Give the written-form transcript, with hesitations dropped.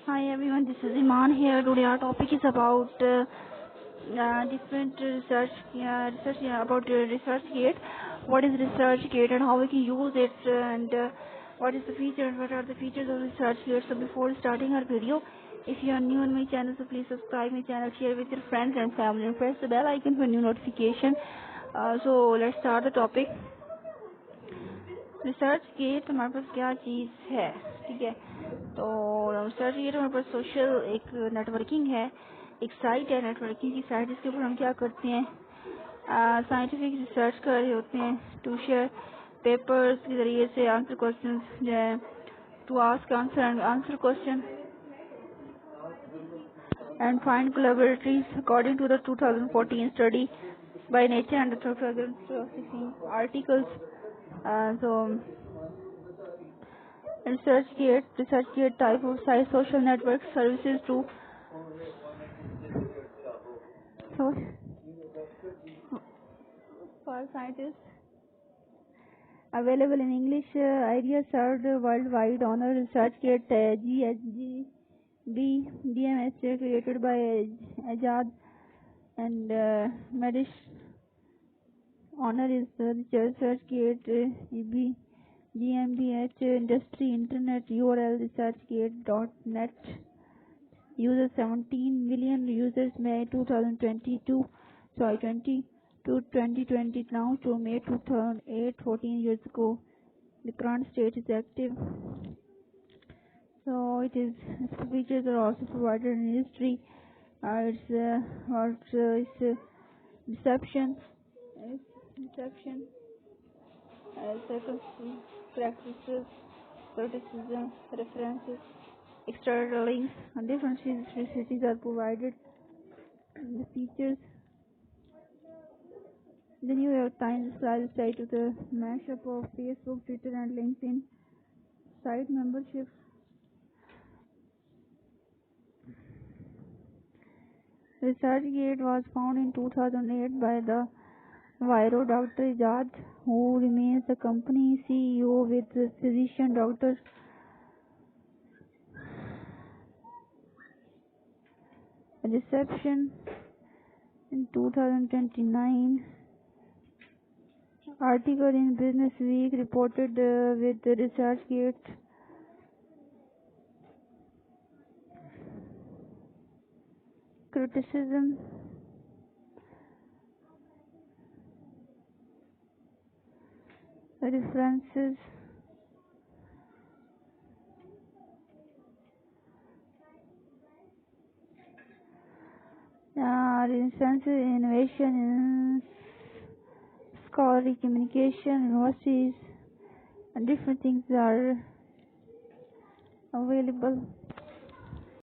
Hi everyone, this is Iman here. Today our topic is about different about ResearchGate. What is ResearchGate and how we can use it, and what is the feature and what are the features of ResearchGate. So before starting our video, if you are new on my channel, so please subscribe my channel, share with your friends and family, and press the bell icon for new notification. So let's start the topic. ResearchGate हमारे पास क्या चीज़ है, ठीक है। तो research gate हमारे पास social एक networking है, एक साइट है नेटवर्किंग की साइट, जिसके ऊपर हम क्या करते हैं, साइंटिफिक रिसर्च कर रहे होते हैं टू शेयर पेपर्स के ज़रिए से आंसर क्वेश्चन जो है, to ask answer and answer question and find collaboratories according to the 2014 study by Nature and the 2016 articles. So ResearchGate type of site social network services to so for scientists available in English. Ideas served worldwide on a ResearchGate GHGB DMS created by Ajad and Medish. Honor is the ResearchGate GmbH industry internet URL researchgate.net. Users 17 million users May 2020 to 2020 now to May 2008, 14 years ago. The current state is active. So it is features are also provided in history. It's reception. Practices, criticism, references, external links, and different cities are provided. The features. The New York Times supplies site to the mashup of Facebook, Twitter, and LinkedIn. Site membership. ResearchGate was founded in 2008 by the Viro Dr. Ajad, who remains the company CEO, with physician Dr. Reception in 2029. Article in Business Week reported with the ResearchGate. Criticism. References. Research, innovation in scholarly communication, universities, and different things are available.